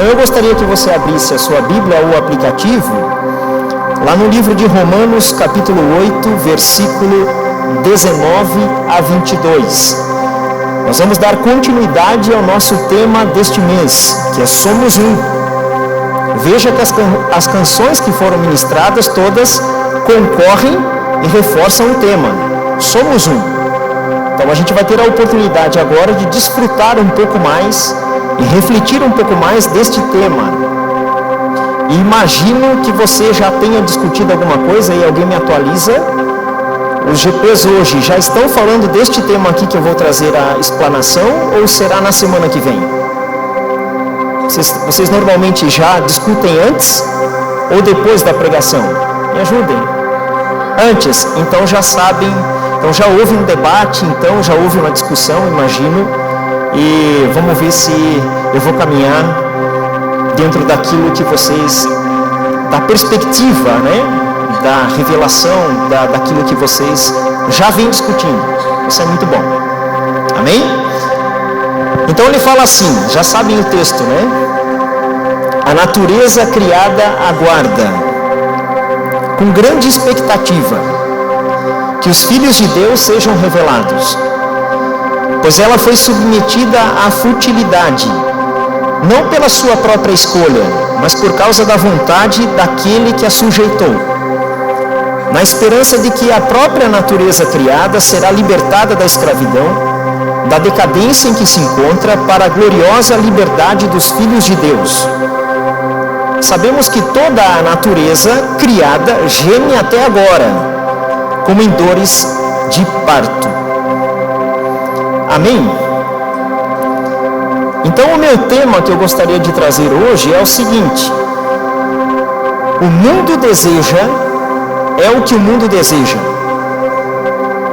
Então eu gostaria que você abrisse a sua Bíblia ou o aplicativo lá no livro de Romanos, capítulo 8, versículo 19 a 22. Nós vamos dar continuidade ao nosso tema deste mês, que é Somos Um. Veja que as canções que foram ministradas todas concorrem e reforçam o tema, Somos Um. Então a gente vai ter a oportunidade agora de desfrutar um pouco mais e refletir um pouco mais deste tema. E imagino que você já tenha discutido alguma coisa e alguém me atualiza. Os GPs hoje já estão falando deste tema aqui que eu vou trazer a explanação, ou será na semana que vem? Vocês normalmente já discutem antes ou depois da pregação? Me ajudem. Antes, então já sabem, então já houve um debate, então já houve uma discussão, imagino, e vamos ver se eu vou caminhar dentro daquilo que vocês, da perspectiva, né? Da revelação, daquilo que vocês já vêm discutindo. Isso é muito bom. Amém? Então ele fala assim, já sabem o texto, né? A natureza criada aguarda, com grande expectativa, que os filhos de Deus sejam revelados. Pois ela foi submetida à futilidade, não pela sua própria escolha, mas por causa da vontade daquele que a sujeitou, na esperança de que a própria natureza criada será libertada da escravidão, da decadência em que se encontra, para a gloriosa liberdade dos filhos de Deus. Sabemos que toda a natureza criada geme até agora, como em dores de parto. Amém? Então o meu tema que eu gostaria de trazer hoje é o seguinte: o mundo deseja é o que o mundo deseja.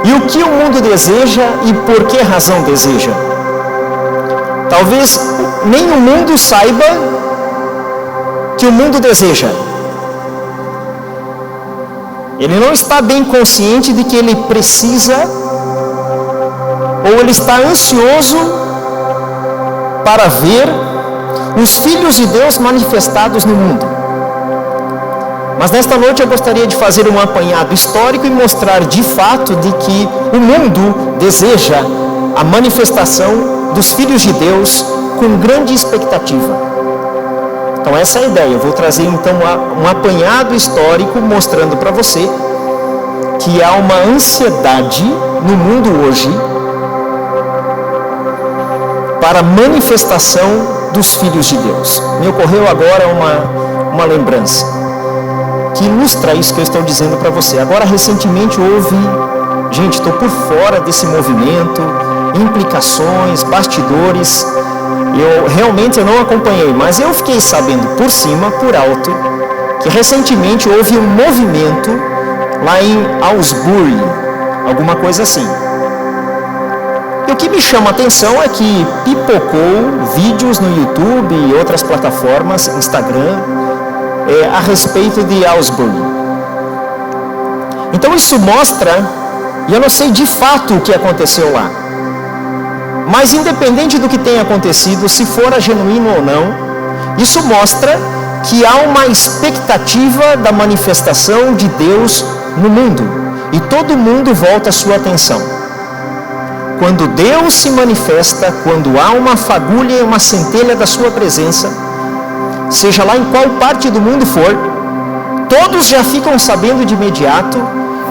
E o que o mundo deseja e por que razão deseja? Talvez nem o mundo saiba que o mundo deseja. Ele não está bem consciente de que ele precisa, ou ele está ansioso para ver os filhos de Deus manifestados no mundo. Mas nesta noite eu gostaria de fazer um apanhado histórico e mostrar de fato de que o mundo deseja a manifestação dos filhos de Deus com grande expectativa. Então essa é a ideia. Eu vou trazer então um apanhado histórico mostrando para você que há uma ansiedade no mundo hoje para a manifestação dos filhos de Deus. Me ocorreu agora uma lembrança que ilustra isso que eu estou dizendo para você. Agora, recentemente houve, gente, estou por fora desse movimento, implicações, bastidores, eu não acompanhei, mas eu fiquei sabendo por cima, por alto, que recentemente houve um movimento lá em Augsburg, alguma coisa assim. E o que me chama a atenção é que pipocou vídeos no YouTube e outras plataformas, Instagram, a respeito de Augsburg. Então isso mostra, e eu não sei de fato o que aconteceu lá, mas independente do que tenha acontecido, se for genuíno ou não, isso mostra que há uma expectativa da manifestação de Deus no mundo, e todo mundo volta a sua atenção. Quando Deus se manifesta, quando há uma fagulha e uma centelha da sua presença, seja lá em qual parte do mundo for, todos já ficam sabendo de imediato,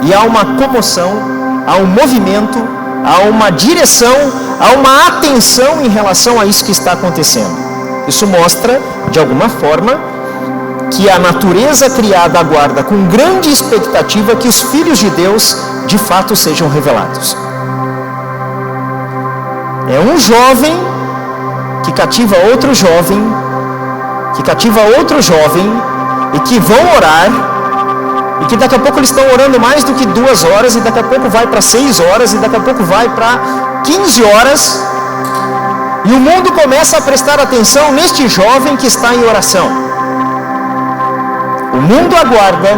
e há uma comoção, há um movimento, há uma direção, há uma atenção em relação a isso que está acontecendo. Isso mostra, de alguma forma, que a natureza criada aguarda com grande expectativa que os filhos de Deus de fato sejam revelados. É um jovem que cativa outro jovem, e que vão orar, e que daqui a pouco eles estão orando mais do que 2 horas, e daqui a pouco vai para 6 horas, e daqui a pouco vai para 15 horas, e o mundo começa a prestar atenção neste jovem que está em oração. O mundo aguarda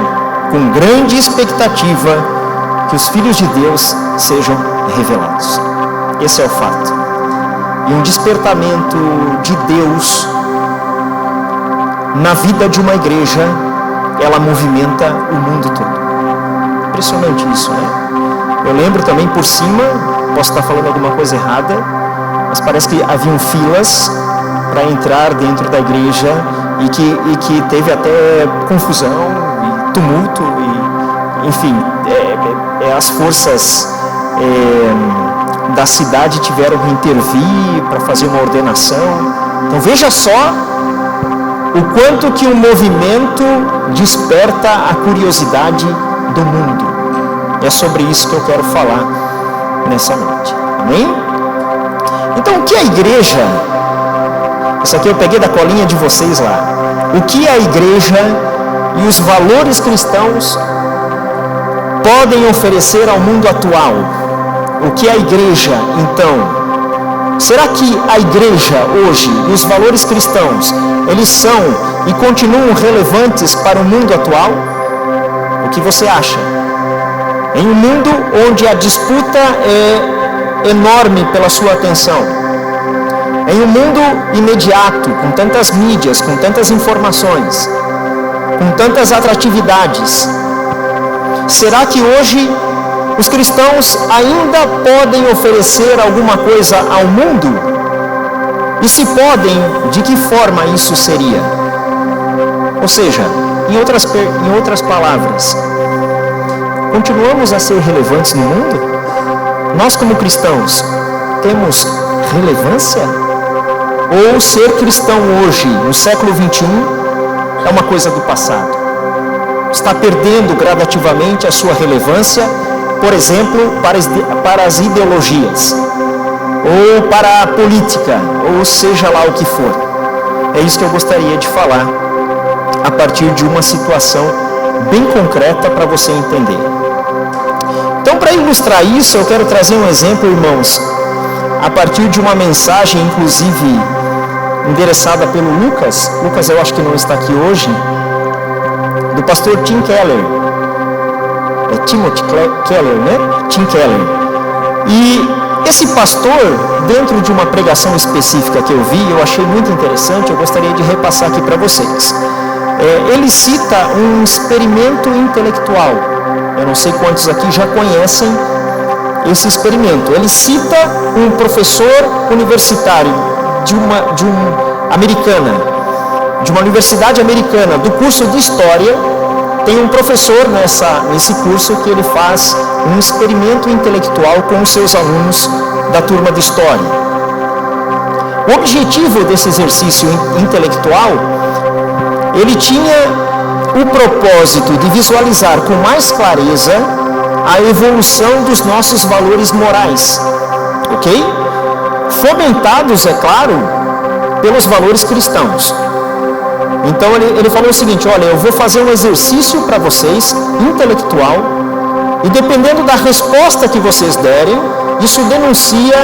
com grande expectativa que os filhos de Deus sejam revelados. Esse é o fato. E um despertamento de Deus na vida de uma igreja, ela movimenta o mundo todo. Impressionante isso, né? Eu lembro também por cima, posso estar falando alguma coisa errada, mas parece que haviam filas para entrar dentro da igreja e que teve até confusão e tumulto, e, enfim, as forças da cidade tiveram que intervir para fazer uma ordenação. Então veja só o quanto que o movimento desperta a curiosidade do mundo. É sobre isso que eu quero falar nessa noite. Amém? Então, o que a igreja... Isso aqui eu peguei da colinha de vocês lá. O que a igreja e os valores cristãos podem oferecer ao mundo atual? O que a igreja, então... Será que a igreja hoje e os valores cristãos, eles são e continuam relevantes para o mundo atual? O que você acha? Em um mundo onde a disputa é enorme pela sua atenção, em um mundo imediato, com tantas mídias, com tantas informações, com tantas atratividades, será que hoje os cristãos ainda podem oferecer alguma coisa ao mundo? E se podem, de que forma isso seria? Ou seja, em outras palavras, continuamos a ser relevantes no mundo? Nós como cristãos, temos relevância? Ou ser cristão hoje, no século XXI, é uma coisa do passado? Está perdendo gradativamente a sua relevância, por exemplo, para as ideologias, ou para a política, ou seja lá o que for. É isso que eu gostaria de falar, a partir de uma situação bem concreta para você entender. Então, para ilustrar isso, eu quero trazer um exemplo, irmãos, a partir de uma mensagem, inclusive, endereçada pelo Lucas. Lucas, eu acho que não está aqui hoje, do pastor Tim Keller. É Timothy Keller, né? Tim Keller. E esse pastor, dentro de uma pregação específica que eu vi, eu achei muito interessante, eu gostaria de repassar aqui para vocês. Ele cita um experimento intelectual. Eu não sei quantos aqui já conhecem esse experimento. Ele cita um professor universitário de uma universidade americana, do curso de História. Tem um professor nesse curso que ele faz um experimento intelectual com os seus alunos da turma de História. O objetivo desse exercício intelectual, ele tinha o propósito de visualizar com mais clareza a evolução dos nossos valores morais, ok? Fomentados, é claro, pelos valores cristãos. Então ele falou o seguinte: olha, eu vou fazer um exercício para vocês, intelectual, e dependendo da resposta que vocês derem, isso denuncia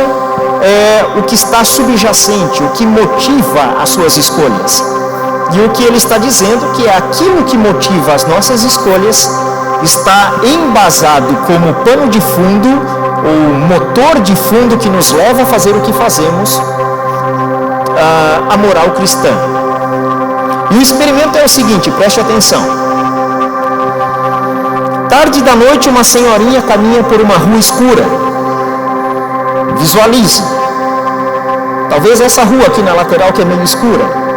o que está subjacente, o que motiva as suas escolhas. E o que ele está dizendo que é aquilo que motiva as nossas escolhas está embasado como pano de fundo, ou motor de fundo que nos leva a fazer o que fazemos, a moral cristã. E o experimento é o seguinte, preste atenção. Tarde da noite, uma senhorinha caminha por uma rua escura. Visualize. Talvez essa rua aqui na lateral que é meio escura.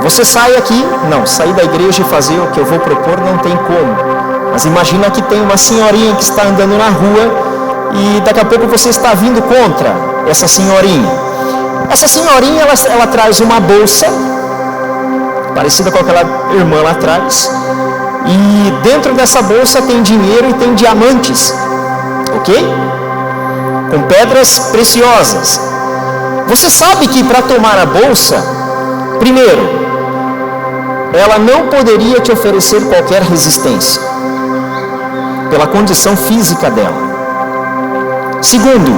Você sai aqui, não, sair da igreja e fazer o que eu vou propor não tem como. Mas imagina que tem uma senhorinha que está andando na rua e daqui a pouco você está vindo contra essa senhorinha. Essa senhorinha, ela traz uma bolsa, parecida com aquela irmã lá atrás, e dentro dessa bolsa tem dinheiro e tem diamantes, ok? Com pedras preciosas. Você sabe que para tomar a bolsa, primeiro, ela não poderia te oferecer qualquer resistência, pela condição física dela. Segundo,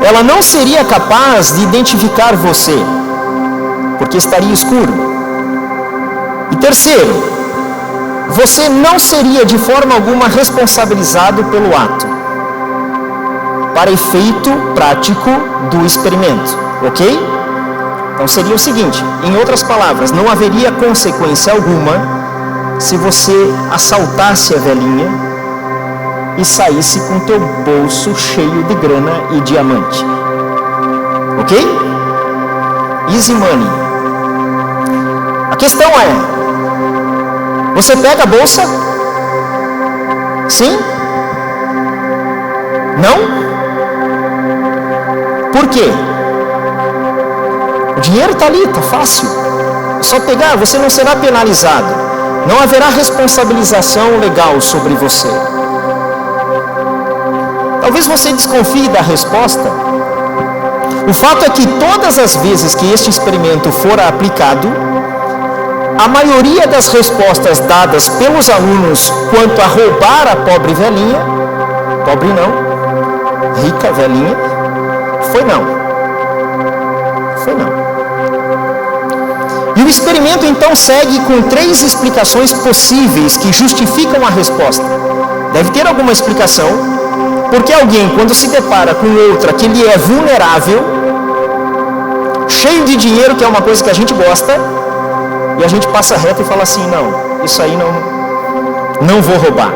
ela não seria capaz de identificar você, porque estaria escuro. E terceiro, você não seria de forma alguma responsabilizado pelo ato, para efeito prático do experimento, ok? Então seria o seguinte, em outras palavras, não haveria consequência alguma se você assaltasse a velhinha e saísse com teu bolso cheio de grana e diamante. Ok? Easy money. A questão é, você pega a bolsa? Sim? Não? Por quê? O dinheiro está ali, está fácil. É só pegar, você não será penalizado. Não haverá responsabilização legal sobre você. Talvez você desconfie da resposta. O fato é que todas as vezes que este experimento for aplicado, a maioria das respostas dadas pelos alunos quanto a roubar a pobre velhinha, pobre não, rica velhinha, foi não. Foi não. E o experimento então segue com 3 explicações possíveis que justificam a resposta. Deve ter alguma explicação, porque alguém, quando se depara com outra que lhe é vulnerável, cheio de dinheiro, que é uma coisa que a gente gosta, e a gente passa reto e fala assim, não, isso aí não vou roubar.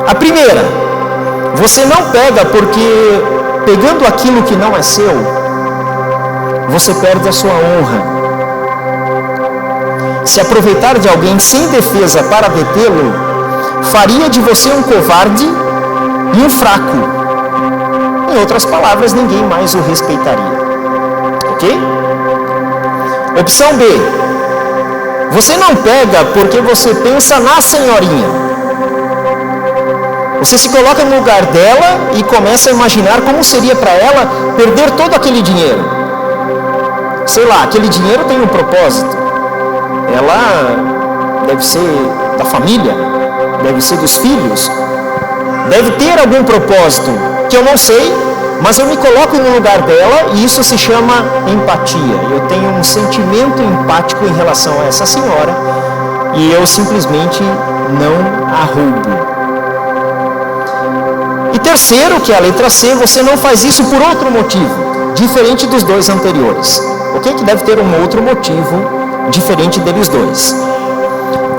A primeira, você não pega porque pegando aquilo que não é seu, você perde a sua honra. Se aproveitar de alguém sem defesa para detê-lo, faria de você um covarde e um fraco. Em outras palavras, ninguém mais o respeitaria. Ok? Opção B. Você não pega porque você pensa na senhorinha. Você se coloca no lugar dela e começa a imaginar como seria para ela perder todo aquele dinheiro. Sei lá, aquele dinheiro tem um propósito. Ela deve ser da família, deve ser dos filhos, deve ter algum propósito que eu não sei, mas eu me coloco no lugar dela e isso se chama empatia. Eu tenho um sentimento empático em relação a essa senhora e eu simplesmente não a roubo. E terceiro, que é a letra C, você não faz isso por outro motivo, diferente dos 2 anteriores. Ok? Que deve ter um outro motivo diferente deles 2.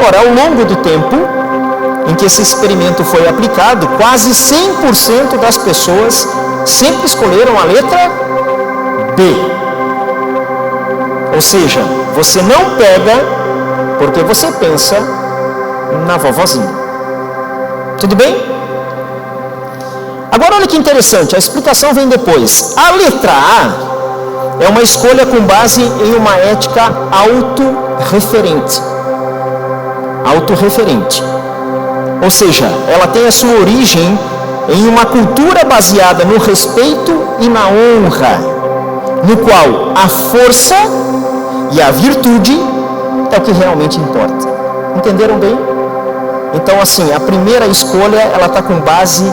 Ora, ao longo do tempo em que esse experimento foi aplicado, quase 100% das pessoas sempre escolheram a letra B. Ou seja, você não pega porque você pensa na vovozinha. Tudo bem? Agora olha que interessante, a explicação vem depois. A letra A é uma escolha com base em uma ética autorreferente. Autorreferente. Ou seja, ela tem a sua origem em uma cultura baseada no respeito e na honra, no qual a força e a virtude é o que realmente importa. Entenderam bem? Então, assim, a primeira escolha, ela está com base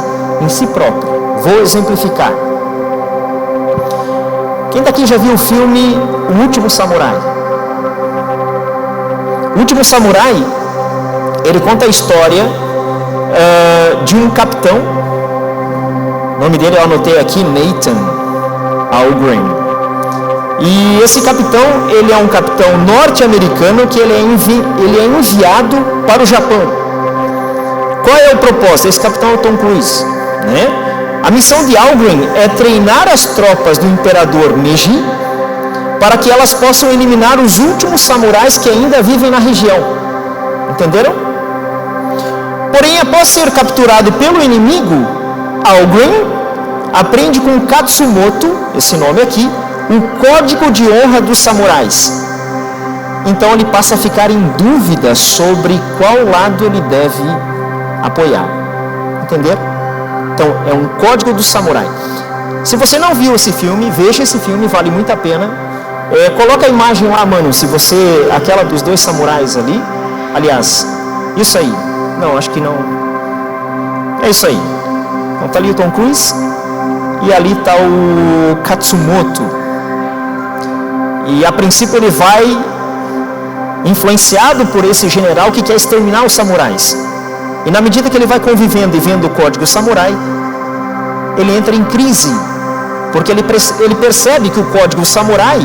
em si própria. Vou exemplificar. Quem daqui já viu o filme O Último Samurai? O Último Samurai, ele conta a história de um capitão, o nome dele eu anotei aqui, Nathan Algren. E esse capitão, ele é um capitão norte-americano que ele é enviado para o Japão. Qual é o propósito? Esse capitão é o Tom Cruise, né? A missão de Algren é treinar as tropas do imperador Meiji para que elas possam eliminar os últimos samurais que ainda vivem na região. Entenderam? Porém, após ser capturado pelo inimigo, Algren aprende com Katsumoto, esse nome aqui, o código de honra dos samurais. Então ele passa a ficar em dúvida sobre qual lado ele deve apoiar. Entenderam? Então, é um código do samurai. Se você não viu esse filme, veja esse filme, vale muito a pena. Coloca a imagem lá, mano, se você... Aquela dos 2 samurais ali. Aliás, isso aí. Não, acho que não. É isso aí. Então, tá ali o Tom Cruise. E ali tá o Katsumoto. E, a princípio, ele vai influenciado por esse general que quer exterminar os samurais. E na medida que ele vai convivendo e vendo o código samurai, ele entra em crise, porque ele percebe que o código samurai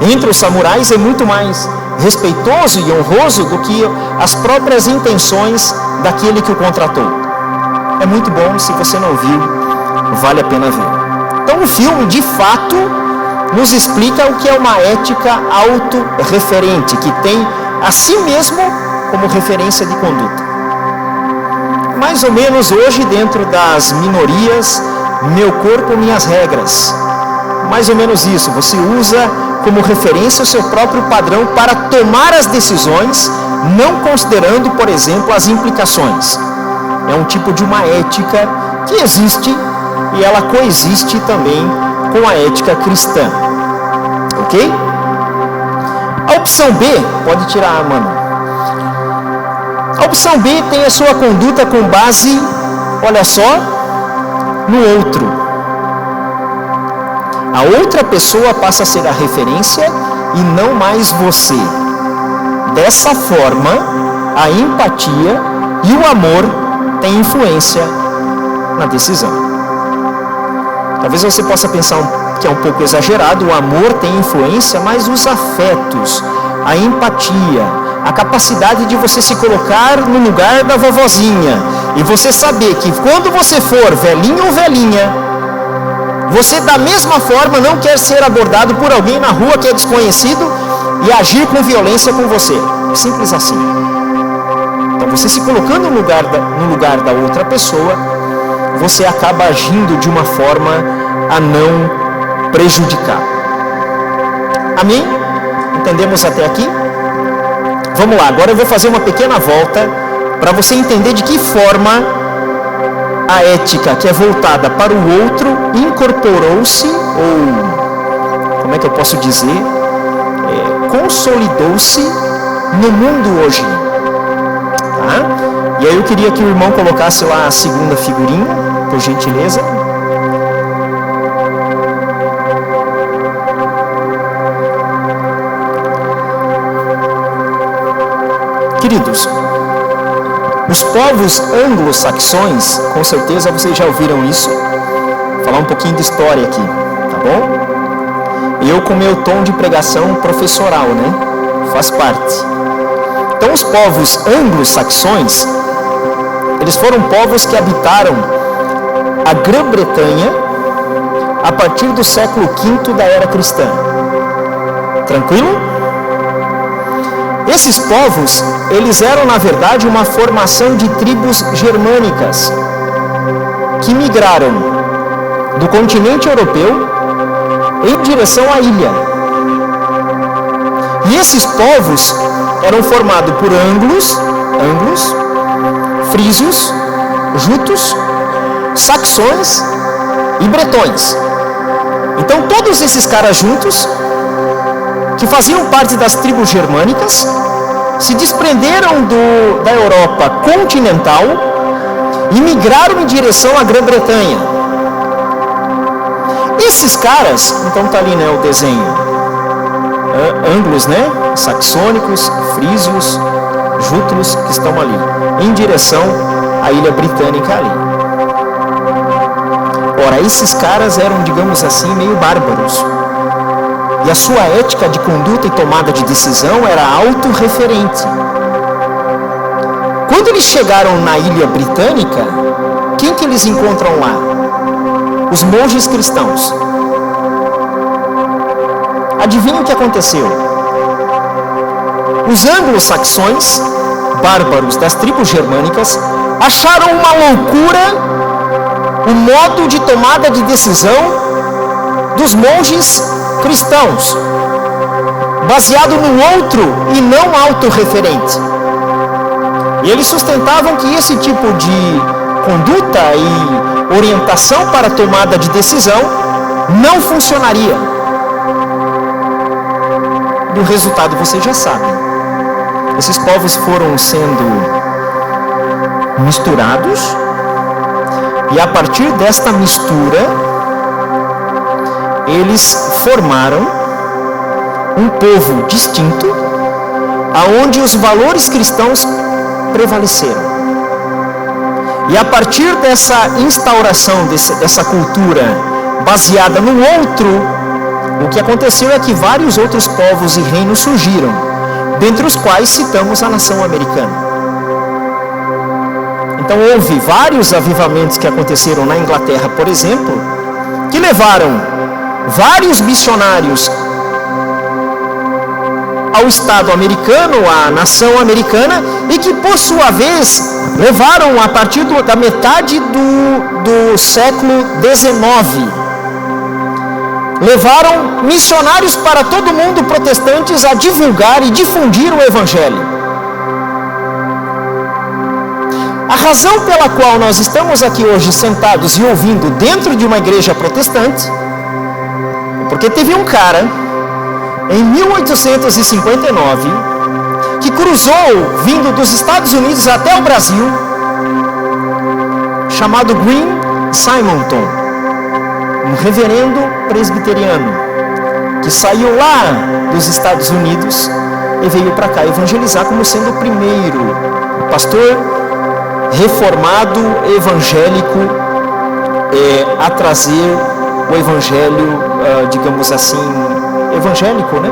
entre os samurais é muito mais respeitoso e honroso do que as próprias intenções daquele que o contratou. É muito bom, se você não viu, vale a pena ver. Então o filme, de fato, nos explica o que é uma ética autorreferente, que tem a si mesmo como referência de conduta. Mais ou menos hoje, dentro das minorias, meu corpo, minhas regras. Mais ou menos isso, você usa como referência o seu próprio padrão para tomar as decisões, não considerando, por exemplo, as implicações. É um tipo de uma ética que existe e ela coexiste também com a ética cristã. Ok? A opção B, pode tirar, mano. A opção B tem a sua conduta com base, olha só, no outro. A outra pessoa passa a ser a referência e não mais você. Dessa forma, a empatia e o amor têm influência na decisão. Talvez você possa pensar que é um pouco exagerado, o amor tem influência, mas os afetos, a empatia, a capacidade de você se colocar no lugar da vovozinha e você saber que quando você for velhinho ou velhinha, você da mesma forma não quer ser abordado por alguém na rua que é desconhecido e agir com violência com você. Simples assim. Então você se colocando no lugar da outra pessoa, você acaba agindo de uma forma a não prejudicar. Amém? Entendemos até aqui? Vamos lá, agora eu vou fazer uma pequena volta para você entender de que forma a ética que é voltada para o outro incorporou-se, ou como é que eu posso dizer, consolidou-se no mundo hoje. Tá? E aí eu queria que o irmão colocasse lá a segunda figurinha, por gentileza. Queridos, os povos anglo-saxões, com certeza vocês já ouviram isso. Vou falar um pouquinho de história aqui, tá bom? Eu com meu tom de pregação professoral, né? Faz parte. Então os povos anglo-saxões, eles foram povos que habitaram a Grã-Bretanha a partir do século V da era cristã. Tranquilo? Esses povos, eles eram na verdade uma formação de tribos germânicas que migraram do continente europeu em direção à ilha. E esses povos eram formados por anglos, frísios, jutos, saxões e bretões. Então todos esses caras juntos, que faziam parte das tribos germânicas, se desprenderam da Europa continental e migraram em direção à Grã-Bretanha. Esses caras, então tá ali, né, o desenho, anglos, né, saxônicos, frísios, jútulos, que estão ali, em direção à ilha britânica ali. Ora, esses caras eram, digamos assim, meio bárbaros. E a sua ética de conduta e tomada de decisão era autorreferente. Quando eles chegaram na ilha britânica, quem que eles encontram lá? Os monges cristãos. Adivinha o que aconteceu? Os anglo-saxões, bárbaros das tribos germânicas, acharam uma loucura o modo de tomada de decisão dos monges cristãos, baseado no outro e não autorreferente. E eles sustentavam que esse tipo de conduta e orientação para a tomada de decisão não funcionaria. E o resultado vocês já sabem. Esses povos foram sendo misturados, e a partir desta mistura eles formaram um povo distinto, aonde os valores cristãos prevaleceram. E a partir dessa instauração, dessa cultura baseada no outro O que aconteceu é que vários outros povos e reinos surgiram, dentre os quais citamos a nação americana. Então houve vários avivamentos que aconteceram na Inglaterra, por exemplo, que levaram vários missionários ao Estado americano, à nação americana, e que por sua vez levaram a partir da metade do século XIX, levaram missionários para todo mundo, protestantes, a divulgar e difundir o Evangelho. A razão pela qual nós estamos aqui hoje sentados e ouvindo dentro de uma igreja protestante é porque teve um cara, em 1859, que cruzou, vindo dos Estados Unidos até o Brasil, chamado Green Simonton, um reverendo presbiteriano, que saiu lá dos Estados Unidos e veio para cá evangelizar como sendo o primeiro pastor reformado evangélico a trazer o evangelho, digamos assim, evangélico, né?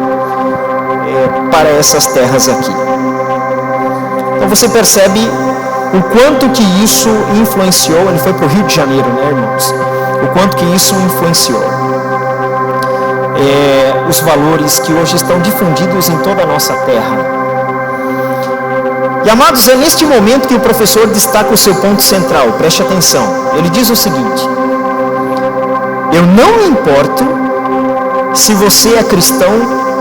Para essas terras aqui. Então você percebe o quanto que isso influenciou. Ele foi para o Rio de Janeiro, né, irmãos? O quanto que isso influenciou os valores que hoje estão difundidos em toda a nossa terra. E amados, é neste momento que o professor destaca o seu ponto central. Preste atenção. Ele diz o seguinte: eu não me importo se você é cristão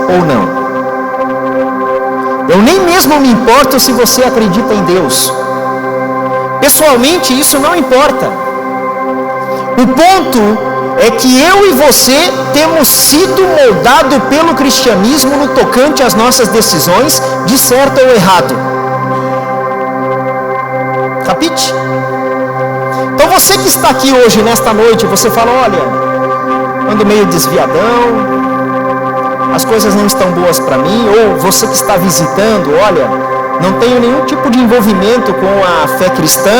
ou não. Eu nem mesmo me importo se você acredita em Deus. Pessoalmente, isso não importa. O ponto é que eu e você temos sido moldados pelo cristianismo no tocante às nossas decisões, de certo ou errado. Capite? Então você que está aqui hoje, nesta noite, você fala: olha, ando meio desviadão, as coisas não estão boas para mim. Ou você que está visitando: olha, não tenho nenhum tipo de envolvimento com a fé cristã.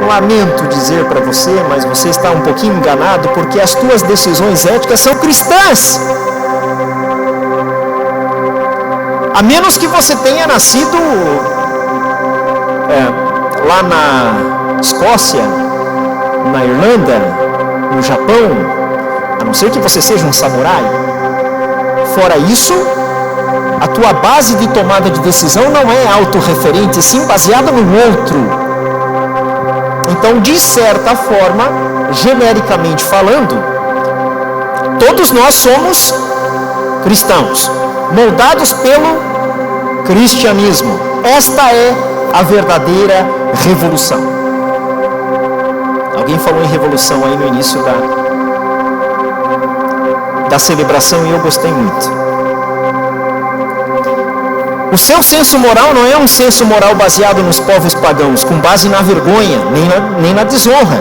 Lamento dizer para você, mas você está um pouquinho enganado, porque as tuas decisões éticas são cristãs. A menos que você tenha nascido lá na Escócia, na Irlanda, no Japão, a não ser que você seja um samurai. Fora isso, a tua base de tomada de decisão não é autorreferente, sim baseada no outro. Então, de certa forma, genericamente falando, todos nós somos cristãos, moldados pelo cristianismo. Esta é a verdadeira revolução. Alguém falou em revolução aí no início da celebração e eu gostei muito. O seu senso moral não é um senso moral baseado nos povos pagãos, com base na vergonha, nem na desonra.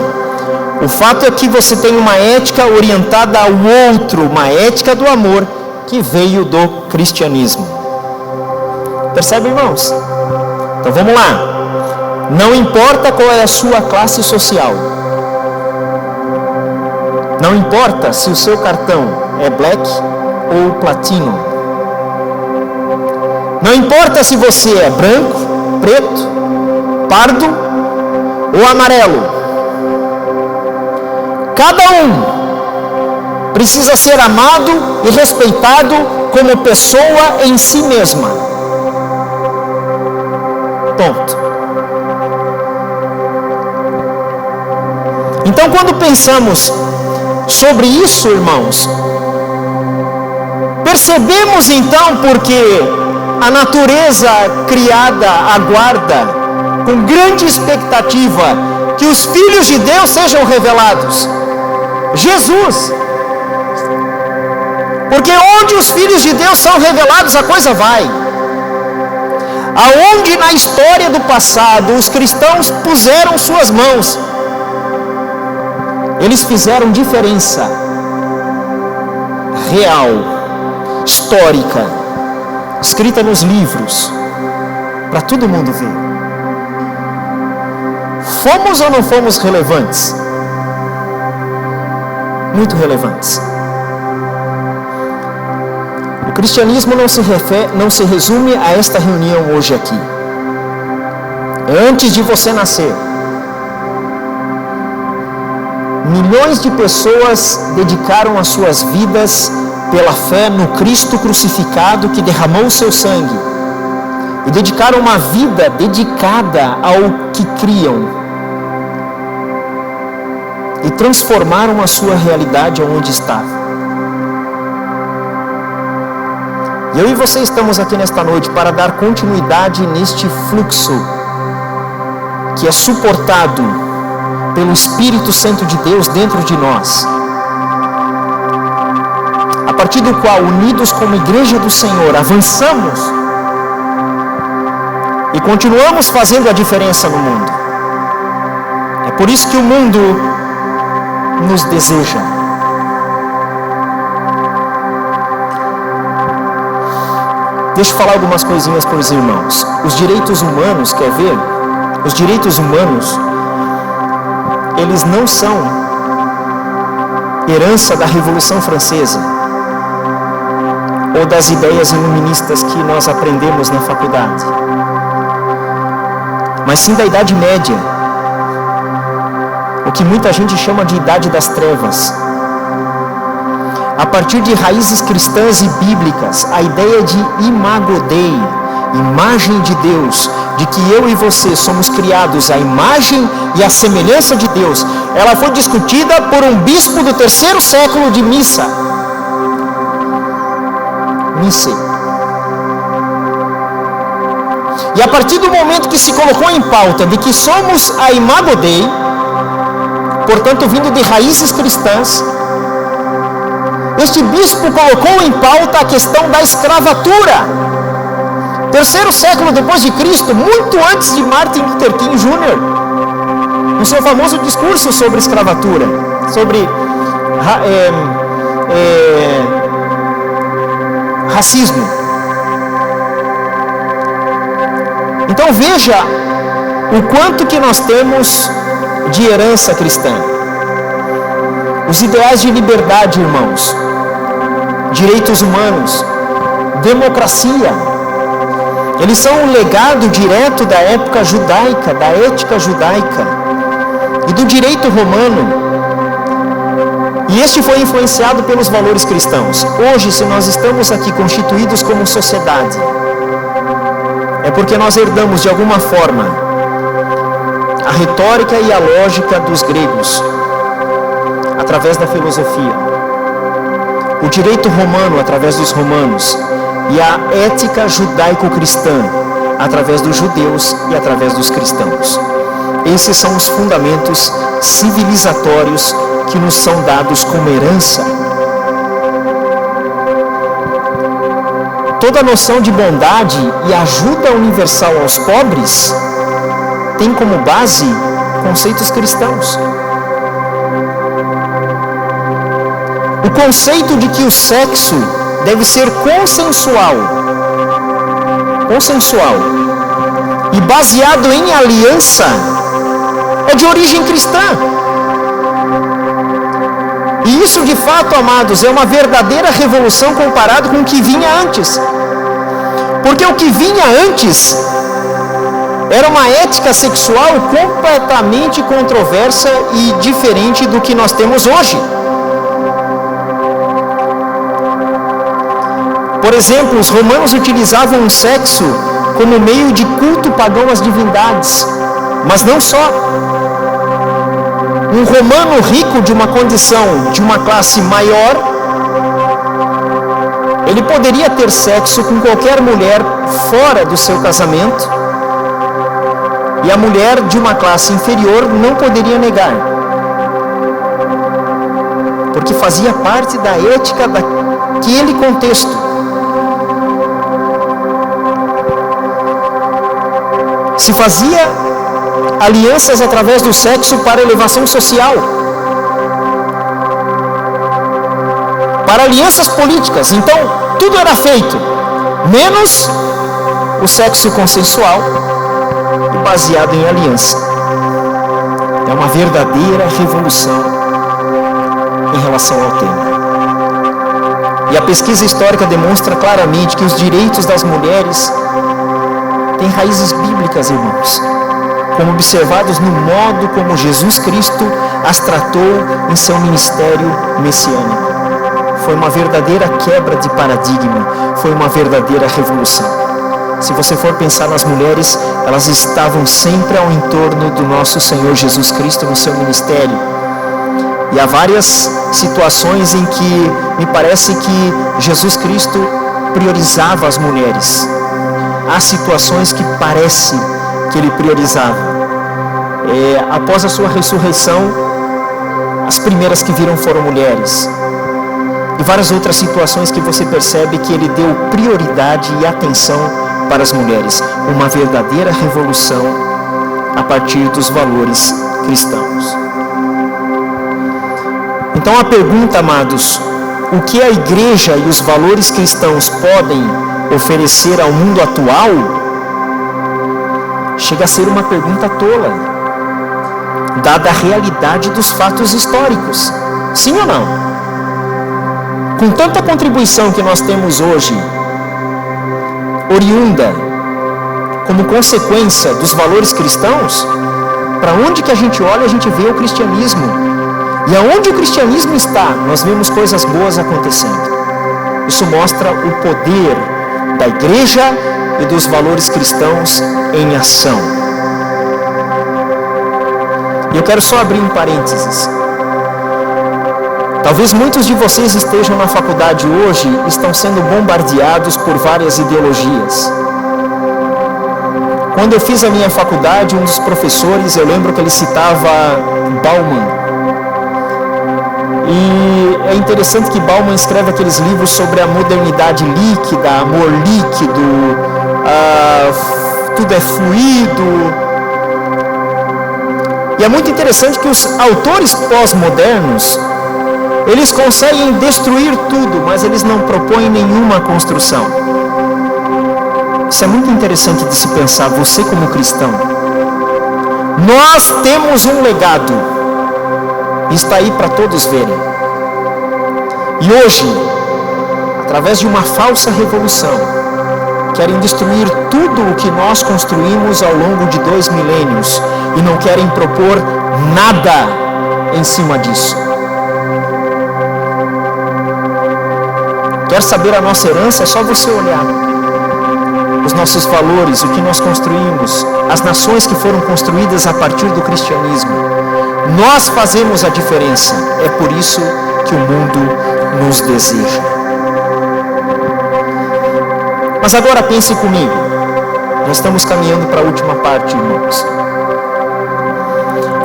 O fato é que você tem uma ética orientada ao outro, uma ética do amor que veio do cristianismo. Percebe, irmãos? Então vamos lá. Não importa qual é a sua classe social. Não importa se o seu cartão é black ou platino. Não importa se você é branco, preto, pardo ou amarelo. Cada um precisa ser amado e respeitado como pessoa em si mesma. Ponto. Então, quando pensamos sobre isso, irmãos, percebemos então porque a natureza criada aguarda com grande expectativa que os filhos de Deus sejam revelados. Jesus. Porque onde os filhos de Deus são revelados, a coisa vai. Aonde na história do passado os cristãos puseram suas mãos, eles fizeram diferença real, histórica, escrita nos livros, para todo mundo ver. Fomos ou não fomos relevantes? Muito relevantes. O cristianismo não se resume a esta reunião hoje aqui. Antes de você nascer, milhões de pessoas dedicaram as suas vidas pela fé no Cristo crucificado que derramou o seu sangue. E dedicaram uma vida dedicada ao que criam. E transformaram a sua realidade aonde estava. Eu e você estamos aqui nesta noite para dar continuidade neste fluxo que é suportado pelo Espírito Santo de Deus dentro de nós, a partir do qual, unidos como Igreja do Senhor, avançamos e continuamos fazendo a diferença no mundo. É por isso que o mundo nos deseja. Deixa eu falar algumas coisinhas para os irmãos. Os direitos humanos, quer ver? Os direitos humanos, eles não são herança da Revolução Francesa ou das ideias iluministas que nós aprendemos na faculdade, mas sim da Idade Média, o que muita gente chama de Idade das Trevas. A partir de raízes cristãs e bíblicas, a ideia de imago Dei, imagem de Deus, de que eu e você somos criados à imagem e à semelhança de Deus, ela foi discutida por um bispo do 3º século de Nice. E a partir do momento que se colocou em pauta de que somos a imago Dei, portanto vindo de raízes cristãs, este bispo colocou em pauta a questão da escravatura. 3º século depois de Cristo, muito antes de Martin Luther King Jr., no seu famoso discurso sobre escravatura, sobre racismo. Então veja o quanto que nós temos de herança cristã. Os ideais de liberdade, irmãos, direitos humanos, democracia, eles são um legado direto da época judaica, da ética judaica e do direito romano. E este foi influenciado pelos valores cristãos. Hoje, se nós estamos aqui constituídos como sociedade, é porque nós herdamos de alguma forma a retórica e a lógica dos gregos, através da filosofia, o direito romano através dos romanos e a ética judaico-cristã através dos judeus e através dos cristãos. Esses são os fundamentos civilizatórios que nos são dados como herança. Toda a noção de bondade e ajuda universal aos pobres tem como base conceitos cristãos. O conceito de que o sexo deve ser consensual e baseado em aliança é de origem cristã. E isso, de fato, amados, é uma verdadeira revolução comparado com o que vinha antes. Porque o que vinha antes era uma ética sexual completamente controversa e diferente do que nós temos hoje. Por exemplo, os romanos utilizavam o sexo como meio de culto pagão às divindades. Mas não só. Um romano rico de uma condição, de uma classe maior, ele poderia ter sexo com qualquer mulher fora do seu casamento, e a mulher de uma classe inferior não poderia negar, porque fazia parte da ética daquele contexto. Se fazia alianças através do sexo para elevação social, para alianças políticas. Então, tudo era feito, menos o sexo consensual e baseado em aliança. É uma verdadeira revolução em relação ao tema. E E a pesquisa histórica demonstra claramente que os direitos das mulheres têm raízes bíblicas, irmãos, como observados no modo como Jesus Cristo as tratou em seu ministério messiânico. Foi uma verdadeira quebra de paradigma, foi uma verdadeira revolução. Se você for pensar nas mulheres, elas estavam sempre ao entorno do nosso Senhor Jesus Cristo no seu ministério. E há várias situações em que me parece que Jesus Cristo priorizava as mulheres. Há situações que parece que ele priorizava. Após a sua ressurreição, as primeiras que viram foram mulheres. E várias outras situações que você percebe que ele deu prioridade e atenção para as mulheres. Uma verdadeira revolução a partir dos valores cristãos. Então a pergunta, amados, o que a igreja e os valores cristãos podem oferecer ao mundo atual, chega a ser uma pergunta tola, dada a realidade dos fatos históricos. Sim ou não? Com tanta contribuição que nós temos hoje, oriunda como consequência dos valores cristãos, para onde que a gente olha, a gente vê o cristianismo. E aonde o cristianismo está, nós vemos coisas boas acontecendo. Isso mostra o poder da igreja e dos valores cristãos em ação. E eu quero só abrir um parênteses. Talvez muitos de vocês estejam na faculdade hoje e estão sendo bombardeados por várias ideologias. Quando eu fiz a minha faculdade, um dos professores, eu lembro que ele citava Bauman. E é interessante que Bauman escreve aqueles livros sobre a modernidade líquida, amor líquido, tudo é fluido. E é muito interessante que os autores pós-modernos, eles conseguem destruir tudo, mas eles não propõem nenhuma construção. Isso é muito interessante de se pensar, você como cristão. Nós temos um legado, está aí para todos verem. E hoje, através de uma falsa revolução, querem destruir tudo o que nós construímos ao longo de 2 milênios e não querem propor nada em cima disso. Quer saber a nossa herança? É só você olhar. Os nossos valores, o que nós construímos, as nações que foram construídas a partir do cristianismo. Nós fazemos a diferença. É por isso que o mundo nos deseja. Mas agora pense comigo. Nós estamos caminhando para a última parte, irmãos.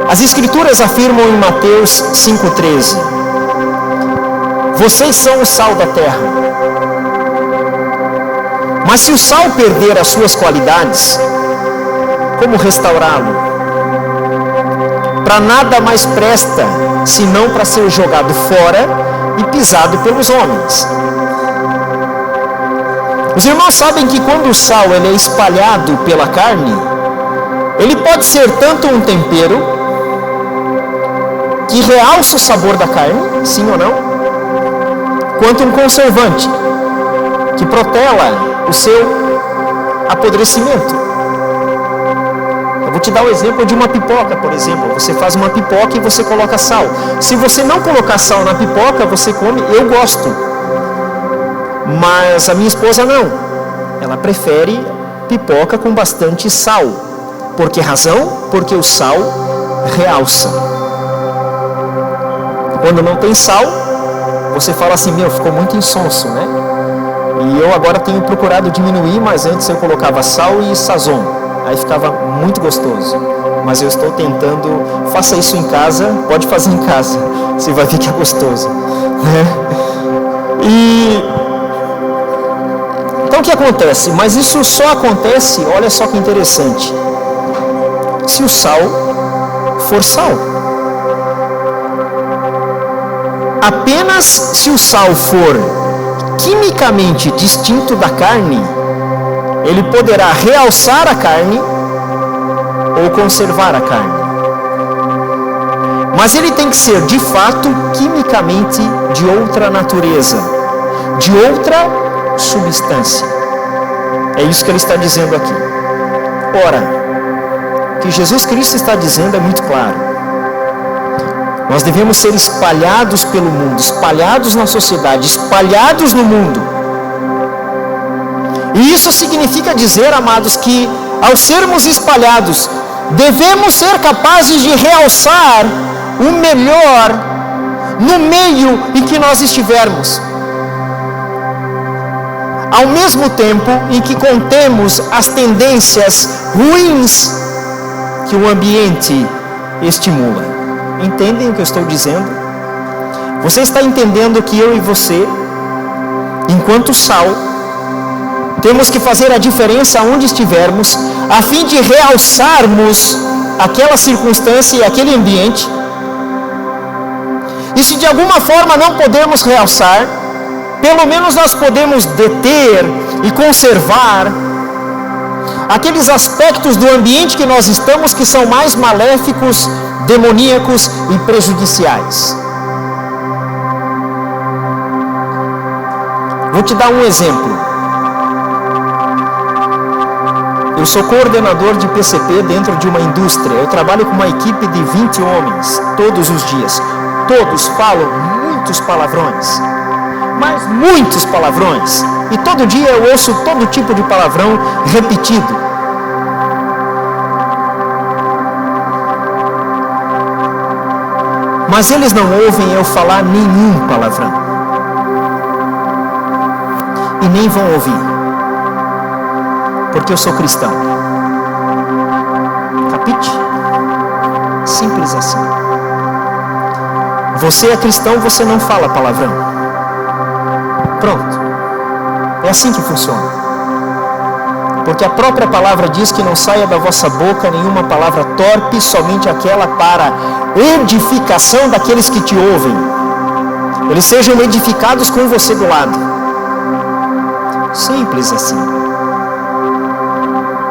As Escrituras afirmam em Mateus 5,13: vocês são o sal da terra. Mas se o sal perder as suas qualidades, como restaurá-lo? Para nada mais presta, senão para ser jogado fora e pisado pelos homens. Os irmãos sabem que quando o sal ele é espalhado pela carne, ele pode ser tanto um tempero que realça o sabor da carne, sim ou não, quanto um conservante que protela o seu apodrecimento. Eu vou te dar o exemplo de uma pipoca, por exemplo. Você faz uma pipoca e você coloca sal. Se você não colocar sal na pipoca, você come. Eu gosto, mas a minha esposa não. Ela prefere pipoca com bastante sal. Por que razão? Porque o sal realça. Quando não tem sal, você fala assim, ficou muito insonso, né? E eu agora tenho procurado diminuir, mas antes eu colocava sal e sazon. Aí ficava muito gostoso. Mas eu estou tentando, faça isso em casa, pode fazer em casa, você vai ver que é gostoso. Então o que acontece? Mas isso só acontece, olha só que interessante, se o sal for sal. Apenas se o sal for quimicamente distinto da carne, ele poderá realçar a carne ou conservar a carne. Mas ele tem que ser de fato quimicamente de outra natureza, de outra substância. É isso que ele está dizendo aqui. Ora, o que Jesus Cristo está dizendo é muito claro. Nós devemos ser espalhados pelo mundo, espalhados na sociedade, espalhados no mundo. E isso significa dizer, amados, que ao sermos espalhados, devemos ser capazes de realçar o melhor no meio em que nós estivermos. Ao mesmo tempo em que contemos as tendências ruins que o ambiente estimula. Entendem o que eu estou dizendo? Você está entendendo que eu e você, enquanto sal, temos que fazer a diferença onde estivermos, a fim de realçarmos aquela circunstância e aquele ambiente. E se de alguma forma não podemos realçar, pelo menos nós podemos deter e conservar aqueles aspectos do ambiente que nós estamos que são mais maléficos, demoníacos e prejudiciais. Vou te dar um exemplo. Eu sou coordenador de PCP dentro de uma indústria. Eu trabalho com uma equipe de 20 homens todos os dias. Todos falam muitos palavrões, mas muitos palavrões. E todo dia eu ouço todo tipo de palavrão repetido. Mas eles não ouvem eu falar nenhum palavrão. E nem vão ouvir. Porque eu sou cristão. Capite? Simples assim. Você é cristão, você não fala palavrão. Pronto. É assim que funciona. Porque a própria palavra diz que não saia da vossa boca nenhuma palavra torpe, somente aquela para edificação daqueles que te ouvem. Eles sejam edificados com você do lado. Simples assim.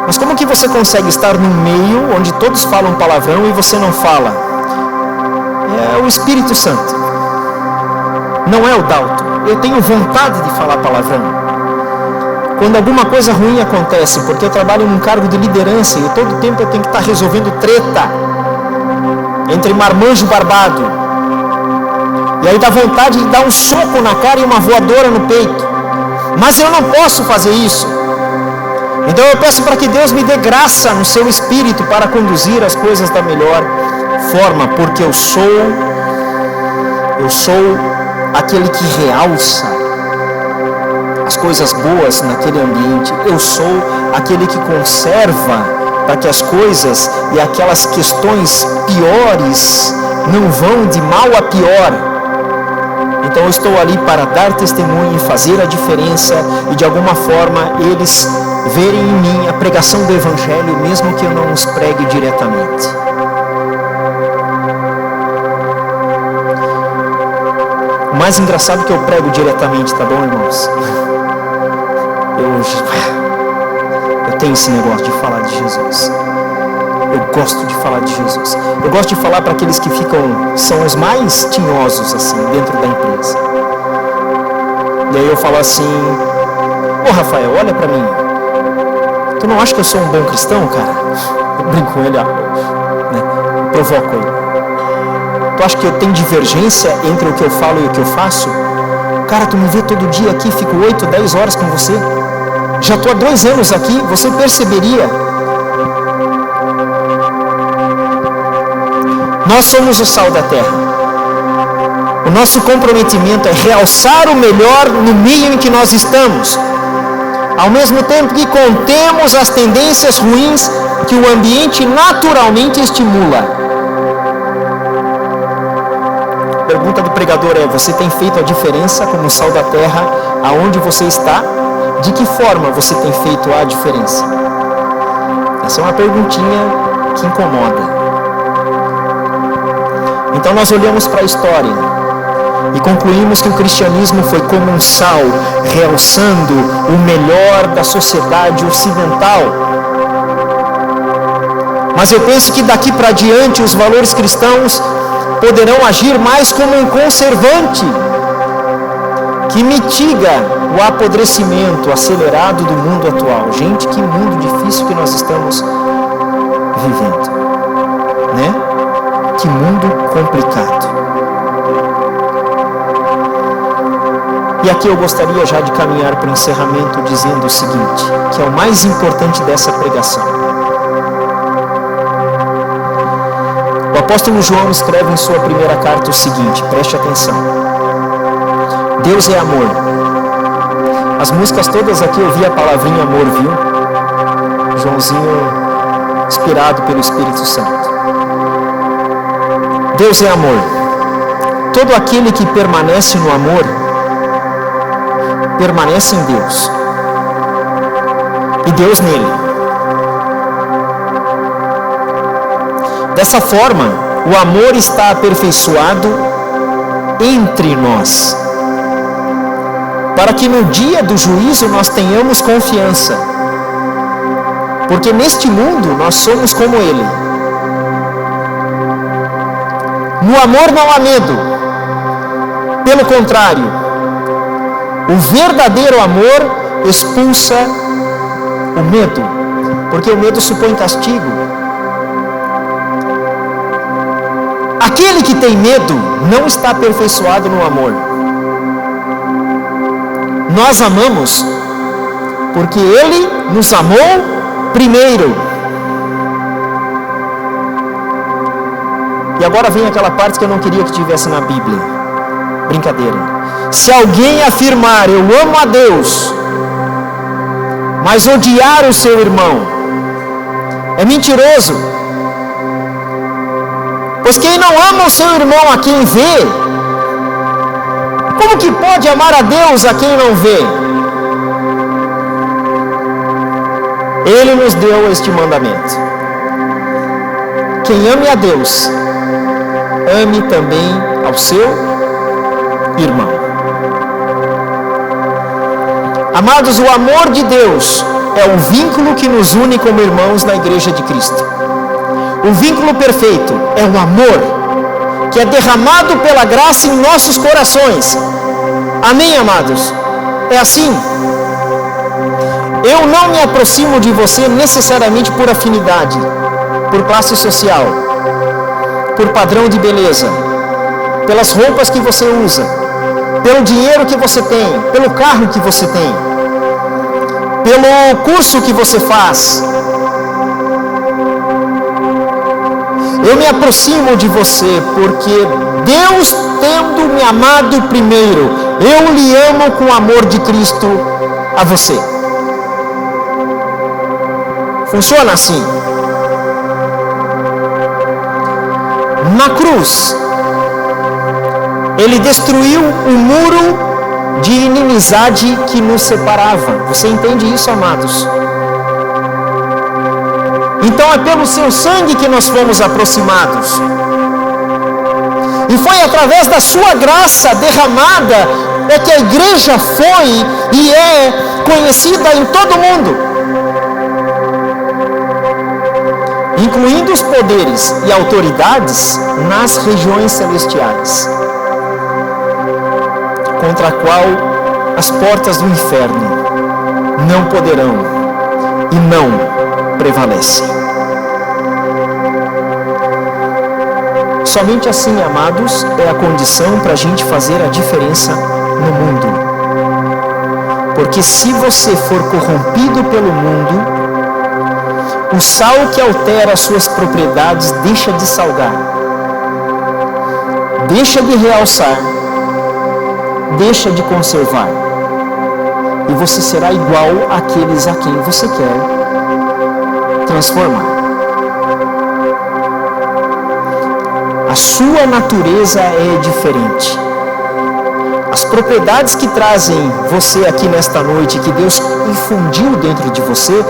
Mas como que você consegue estar no meio onde todos falam palavrão e você não fala? É o Espírito Santo. Não é o Dalton. Eu tenho vontade de falar palavrão. Quando alguma coisa ruim acontece, porque eu trabalho num cargo de liderança e todo tempo eu tenho que estar resolvendo treta entre marmanjo e barbado. E aí dá vontade de dar um soco na cara e uma voadora no peito. Mas eu não posso fazer isso. Então eu peço para que Deus me dê graça no seu espírito para conduzir as coisas da melhor forma, porque eu sou aquele que realça as coisas boas naquele ambiente. Eu sou aquele que conserva para que as coisas e aquelas questões piores não vão de mal a pior. Então eu estou ali para dar testemunho e fazer a diferença e de alguma forma eles verem em mim a pregação do Evangelho, mesmo que eu não os pregue diretamente. O mais engraçado é que eu prego diretamente, tá bom, irmãos? Eu tenho esse negócio de falar de Jesus. Eu gosto de falar de Jesus. Eu gosto de falar para aqueles que são os mais tinhosos assim, dentro da empresa. E aí eu falo assim: ô Rafael, olha para mim. Tu não acha que eu sou um bom cristão, cara? Eu brinco com ele, né? Provoco ele. Tu acha que eu tenho divergência entre o que eu falo e o que eu faço? Cara, tu me vê todo dia aqui, fico 8, 10 horas com você. Já estou há 2 anos aqui, você perceberia. Nós somos o sal da terra. O nosso comprometimento é realçar o melhor no meio em que nós estamos, ao mesmo tempo que contemos as tendências ruins que o ambiente naturalmente estimula. A pergunta do pregador é: você tem feito a diferença como sal da terra aonde você está? De que forma você tem feito a diferença? Essa é uma perguntinha que incomoda. Então nós olhamos para a história e concluímos que o cristianismo foi como um sal, realçando o melhor da sociedade ocidental. Mas eu penso que daqui para diante os valores cristãos poderão agir mais como um conservante. que mitiga o apodrecimento acelerado do mundo atual. Gente, que mundo difícil que nós estamos vivendo, né? Que mundo complicado. E aqui eu gostaria já de caminhar para o encerramento dizendo o seguinte, que é o mais importante dessa pregação. O apóstolo João escreve em sua primeira carta o seguinte, preste atenção. Deus é amor. As músicas todas aqui eu vi a palavrinha amor, viu? Joãozinho, inspirado pelo Espírito Santo. Deus é amor. Todo aquele que permanece no amor, permanece em Deus. E Deus nele. Dessa forma, o amor está aperfeiçoado entre nós, para que no dia do juízo nós tenhamos confiança, porque neste mundo nós somos como ele. No amor não há medo, pelo contrário, o verdadeiro amor expulsa o medo, porque o medo supõe castigo. Aquele que tem medo não está aperfeiçoado no amor. Nós amamos porque Ele nos amou primeiro. E agora vem aquela parte que eu não queria que tivesse na Bíblia. Brincadeira. Se alguém afirmar, eu amo a Deus, mas odiar o seu irmão, é mentiroso. Pois quem não ama o seu irmão a quem vê, como que pode amar a Deus a quem não vê? Ele nos deu este mandamento: quem ame a Deus, ame também ao seu irmão. Amados, o amor de Deus é o vínculo que nos une como irmãos na Igreja de Cristo. O vínculo perfeito é o amor que é derramado pela graça em nossos corações. Amém, amados? É assim. Eu não me aproximo de você necessariamente por afinidade, por classe social, por padrão de beleza, pelas roupas que você usa, pelo dinheiro que você tem, pelo carro que você tem, pelo curso que você faz. Eu me aproximo de você porque Deus, tendo me amado primeiro, eu lhe amo com o amor de Cristo a você. Funciona assim. Na cruz, Ele destruiu o muro de inimizade que nos separava. Você entende isso, amados? Então é pelo seu sangue que nós fomos aproximados. E foi através da sua graça derramada é que a igreja foi e é conhecida em todo o mundo, incluindo os poderes e autoridades nas regiões celestiais, contra a qual as portas do inferno não poderão e não prevalecem. Somente assim, amados, é a condição para a gente fazer a diferença no mundo. Porque se você for corrompido pelo mundo, o sal que altera suas propriedades deixa de salgar, deixa de realçar, deixa de conservar. E você será igual àqueles a quem você quer transformar. A sua natureza é diferente. As propriedades que trazem você aqui nesta noite, que Deus infundiu dentro de você,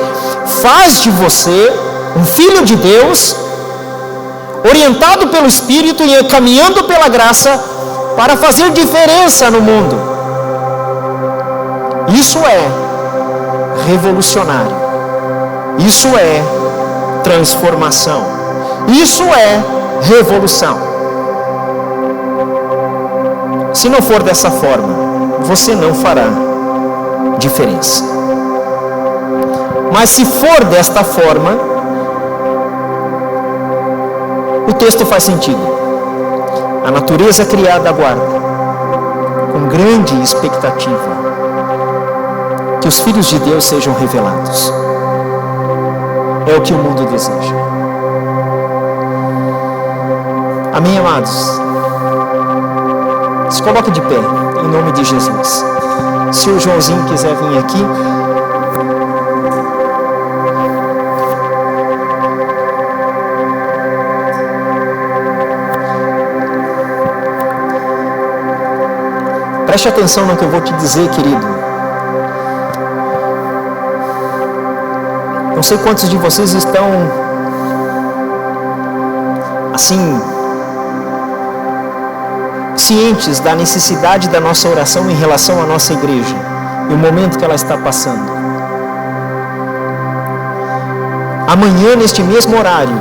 faz de você um filho de Deus, orientado pelo Espírito e caminhando pela graça para fazer diferença no mundo. Isso é revolucionário. Isso é transformação. Isso é revolução. Se não for dessa forma, você não fará diferença. Mas se for desta forma, o texto faz sentido. A natureza criada aguarda, com grande expectativa, que os filhos de Deus sejam revelados. É o que o mundo deseja. Amém, amados? Se coloque de pé, em nome de Jesus. Se o Joãozinho quiser vir aqui. Preste atenção no que eu vou te dizer, querido. Não sei quantos de vocês estão assim cientes da necessidade da nossa oração em relação à nossa igreja e o momento que ela está passando. Amanhã, neste mesmo horário,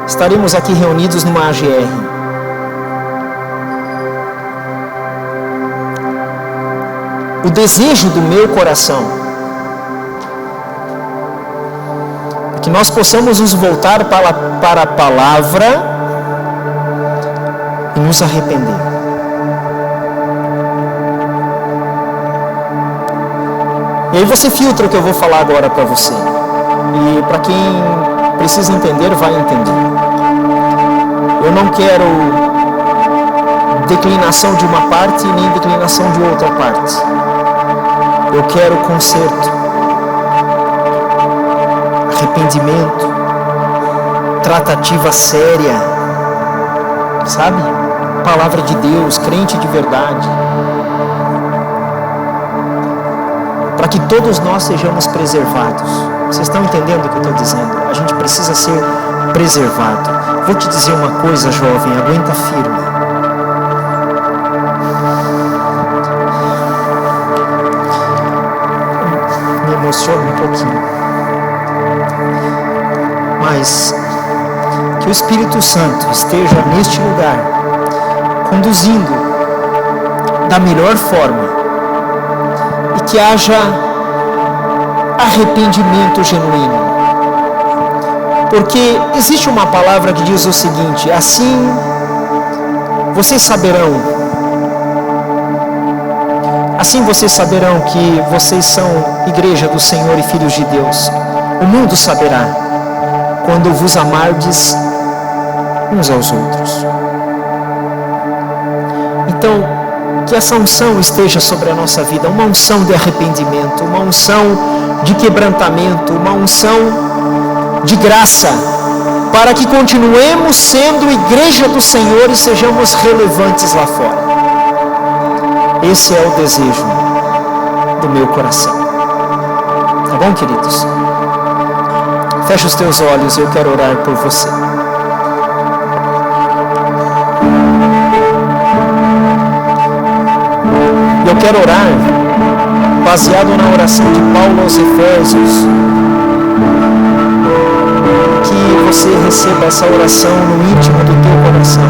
estaremos aqui reunidos numa AGR. O desejo do meu coração é que nós possamos nos voltar para a palavra e nos arrepender. E aí você filtra o que eu vou falar agora para você. E para quem precisa entender, vai entender. Eu não quero declinação de uma parte nem declinação de outra parte. Eu quero conserto, arrependimento, tratativa séria, sabe? Palavra de Deus, crente de verdade. Para que todos nós sejamos preservados. Vocês estão entendendo o que eu estou dizendo? A gente precisa ser preservado. Vou te dizer uma coisa, jovem, aguenta firme. Me emociona um pouquinho. Mas que o Espírito Santo esteja neste lugar, conduzindo da melhor forma, e que haja arrependimento genuíno. Porque existe uma palavra que diz o seguinte: assim vocês saberão que vocês são igreja do Senhor e filhos de Deus. O mundo saberá quando vos amardes uns aos outros. Então, que essa unção esteja sobre a nossa vida, uma unção de arrependimento, uma unção de quebrantamento, uma unção de graça, para que continuemos sendo igreja do Senhor e sejamos relevantes lá fora. Esse é o desejo do meu coração. Tá bom, queridos? Fecha os teus olhos e eu quero orar por você. Eu quero orar baseado na oração de Paulo aos Efésios. Que você receba essa oração no íntimo do teu coração.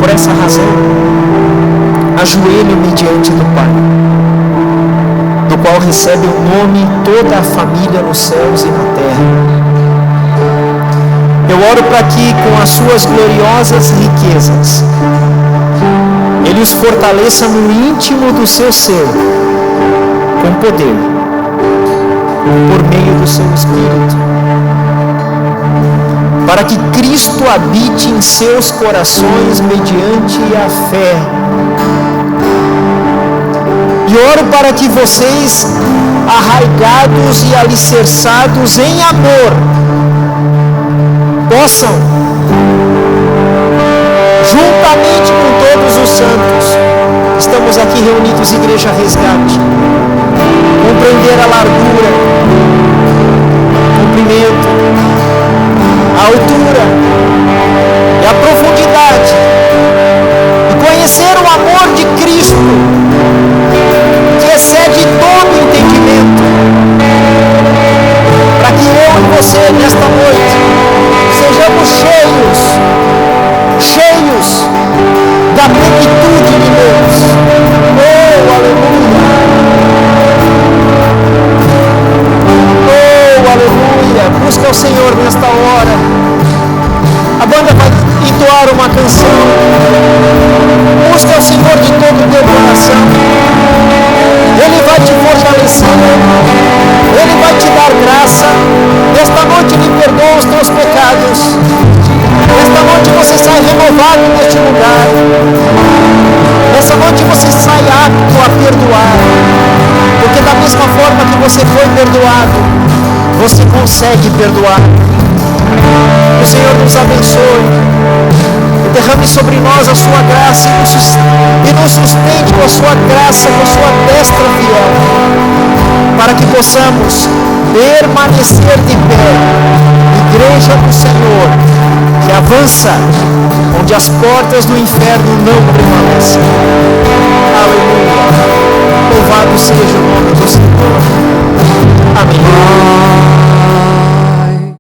Por essa razão, ajoelho-me diante do Pai, do qual recebe o nome toda a família nos céus e na terra. Eu oro para que, com as suas gloriosas riquezas, Ele os fortaleça no íntimo do seu ser, com poder, por meio do seu Espírito, para que Cristo habite em seus corações mediante a fé. E oro para que vocês, arraigados e alicerçados em amor, possam, juntamente com todos os santos, estamos aqui reunidos, Igreja Resgate, compreender a largura, comprimento, a altura e a profundidade, e conhecer o amor de Cristo, que excede todo entendimento, para que eu e você, nesta noite, sejamos cheios entoar uma canção. Busca o Senhor de todo o teu coração. Ele vai te fortalecer. Ele vai te dar graça. Esta noite Ele perdoa os teus pecados. Esta noite você sai renovado neste lugar. Esta noite você sai apto a perdoar. Porque da mesma forma que você foi perdoado, você consegue perdoar. Que o Senhor nos abençoe e derrame sobre nós a sua graça e nos sustente com a sua graça, com a sua destra fiel, para que possamos permanecer de pé, igreja do Senhor, que avança onde as portas do inferno não prevalecem. Aleluia.